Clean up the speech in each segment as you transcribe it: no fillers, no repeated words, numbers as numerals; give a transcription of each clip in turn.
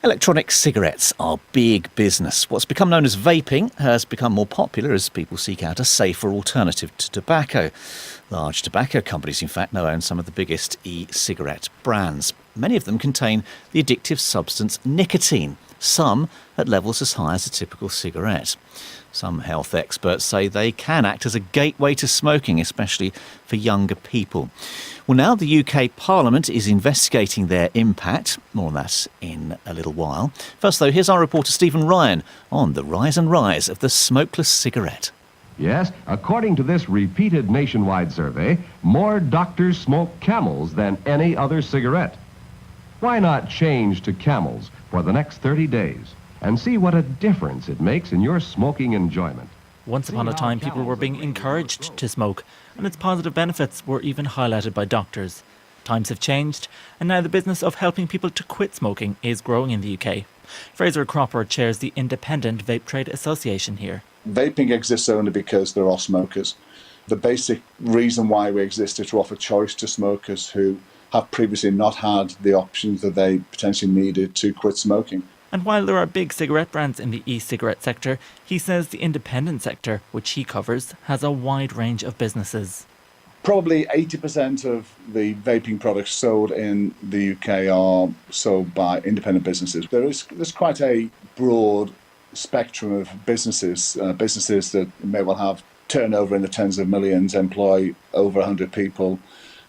Electronic cigarettes are big business. What's become known as vaping has become more popular as people seek out a safer alternative to tobacco. Large tobacco companies, in fact, now own some of the biggest e-cigarette brands. Many of them contain the addictive substance nicotine, some at levels as high as a typical cigarette. Some health experts say they can act as a gateway to smoking, especially for younger people. Well, now the UK Parliament is investigating their impact. More on that in a little while. First, though, here's our reporter Stephen Ryan on the rise and rise of the smokeless cigarette. Yes, according to this repeated nationwide survey, more doctors smoke Camels than any other cigarette. Why not change to Camels for the next 30 days and see what a difference it makes in your smoking enjoyment? Once upon a time, people were being encouraged to smoke, and its positive benefits were even highlighted by doctors. Times have changed, and now the business of helping people to quit smoking is growing in the UK. Fraser Cropper chairs the Independent Vape Trade Association here. Vaping exists only because there are smokers. The basic reason why we exist is to offer choice to smokers who have previously not had the options that they potentially needed to quit smoking. And while there are big cigarette brands in the e-cigarette sector, he says the independent sector, which he covers, has a wide range of businesses. Probably 80% of the vaping products sold in the UK are sold by independent businesses. There's quite a broad spectrum of businesses, businesses that may well have turnover in the tens of millions, employ over 100 people.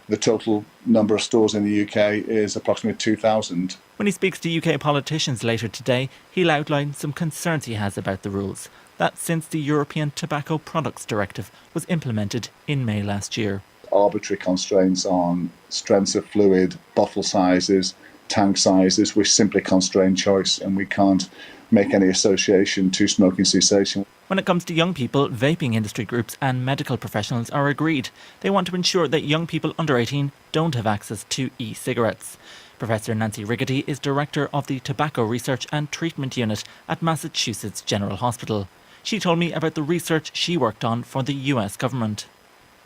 The total number of stores in the UK is approximately 2,000. When he speaks to UK politicians later today, he'll outline some concerns he has about the rules. That's since the European Tobacco Products Directive was implemented in May last year. Arbitrary constraints on strengths of fluid, bottle sizes, tank sizes, which simply constrain choice, and we can't make any association to smoking cessation. When it comes to young people, vaping industry groups and medical professionals are agreed. They want to ensure that young people under 18 don't have access to e-cigarettes. Professor Nancy Riggety is director of the Tobacco Research and Treatment Unit at Massachusetts General Hospital. She told me about the research she worked on for the US government.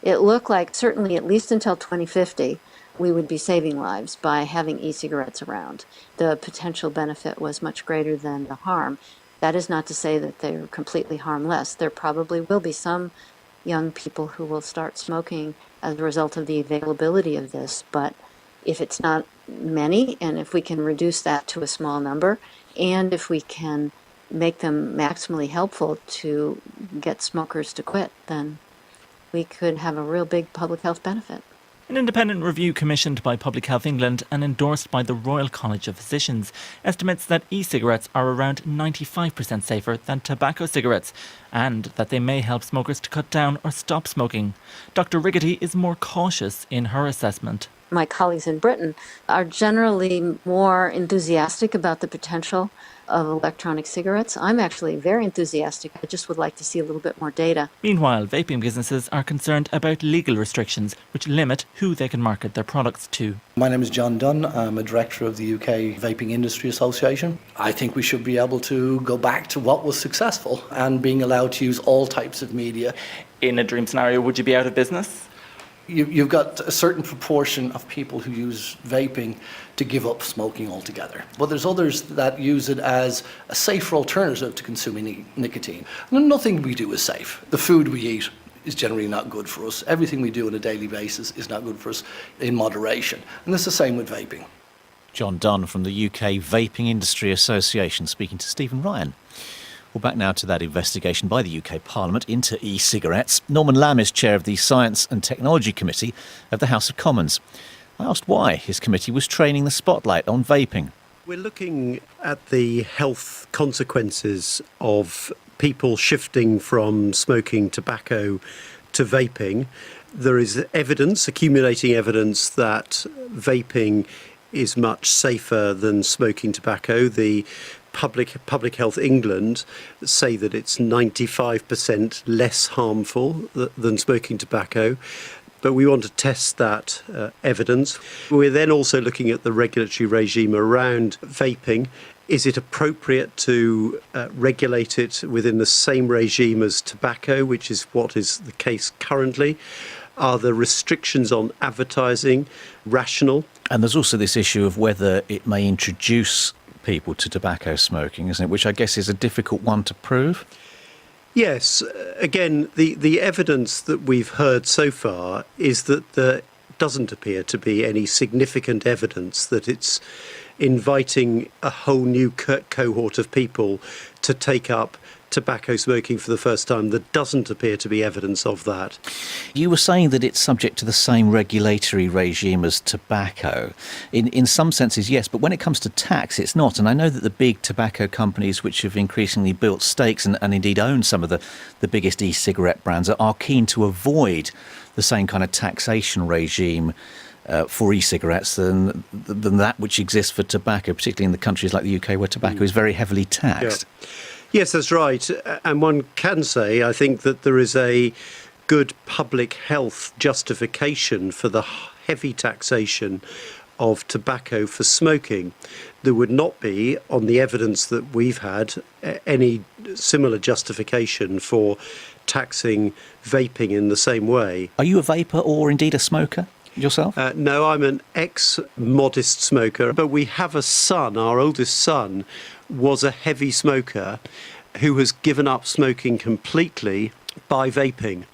It looked like certainly at least until 2050, we would be saving lives by having e-cigarettes around. The potential benefit was much greater than the harm. That is not to say that they're completely harmless. There probably will be some young people who will start smoking as a result of the availability of this, but if it's not many, and if we can reduce that to a small number, and if we can make them maximally helpful to get smokers to quit, then we could have a real big public health benefit. An independent review commissioned by Public Health England and endorsed by the Royal College of Physicians estimates that e-cigarettes are around 95% safer than tobacco cigarettes and that they may help smokers to cut down or stop smoking. Dr. Riggety is more cautious in her assessment. My colleagues in Britain are generally more enthusiastic about the potential of electronic cigarettes. I'm actually very enthusiastic. I just would like to see a little bit more data. Meanwhile, vaping businesses are concerned about legal restrictions which limit who they can market their products to. My name is John Dunn. I'm a director of the UK Vaping Industry Association. I think we should be able to go back to what was successful and being allowed to use all types of media. In a dream scenario, would you be out of business? You've got a certain proportion of people who use vaping to give up smoking altogether. But there's others that use it as a safer alternative to consuming nicotine. And nothing we do is safe. The food we eat is generally not good for us. Everything we do on a daily basis is not good for us in moderation. And it's the same with vaping. John Dunn from the UK Vaping Industry Association speaking to Stephen Ryan. Well, back now to that investigation by the UK Parliament into e-cigarettes. Norman Lamb is chair of the Science and Technology Committee of the House of Commons. I asked why his committee was training the spotlight on vaping. We're looking at the health consequences of people shifting from smoking tobacco to vaping. There is evidence, accumulating evidence, that vaping is much safer than smoking tobacco. The Public Health England say that it's 95% less harmful than smoking tobacco. But we want to test that evidence. We're then also looking at the regulatory regime around vaping. Is it appropriate to regulate it within the same regime as tobacco, which is what is the case currently? Are the restrictions on advertising rational? And there's also this issue of whether it may introduce people to tobacco smoking, isn't it? Which I guess is a difficult one to prove. Yes, again, the evidence that we've heard so far is that there doesn't appear to be any significant evidence that it's inviting a whole new cohort of people to take up tobacco smoking for the first time. There doesn't appear to be evidence of that. You were saying that it's subject to the same regulatory regime as tobacco. In some senses, yes, but when it comes to tax, it's not. And I know that the big tobacco companies, which have increasingly built stakes and indeed own some of the biggest e-cigarette brands, are keen to avoid the same kind of taxation regime for e-cigarettes than that which exists for tobacco, particularly in the countries like the UK where tobacco is very heavily taxed. Yeah. Yes, that's right. And one can say, I think, that there is a good public health justification for the heavy taxation of tobacco for smoking. There would not be, on the evidence that we've had, any similar justification for taxing vaping in the same way. Are you a vapor or indeed a smoker yourself? No, I'm an ex-modest smoker, but we have a son. Our oldest son was a heavy smoker who has given up smoking completely by vaping.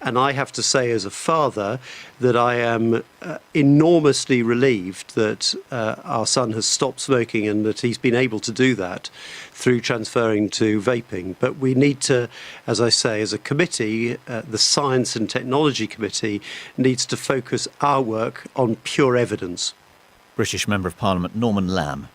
And I have to say, as a father, that I am enormously relieved that our son has stopped smoking and that he's been able to do that through transferring to vaping. But we need to, as I say, as a committee, the Science and Technology Committee needs to focus our work on pure evidence. British Member of Parliament Norman Lamb.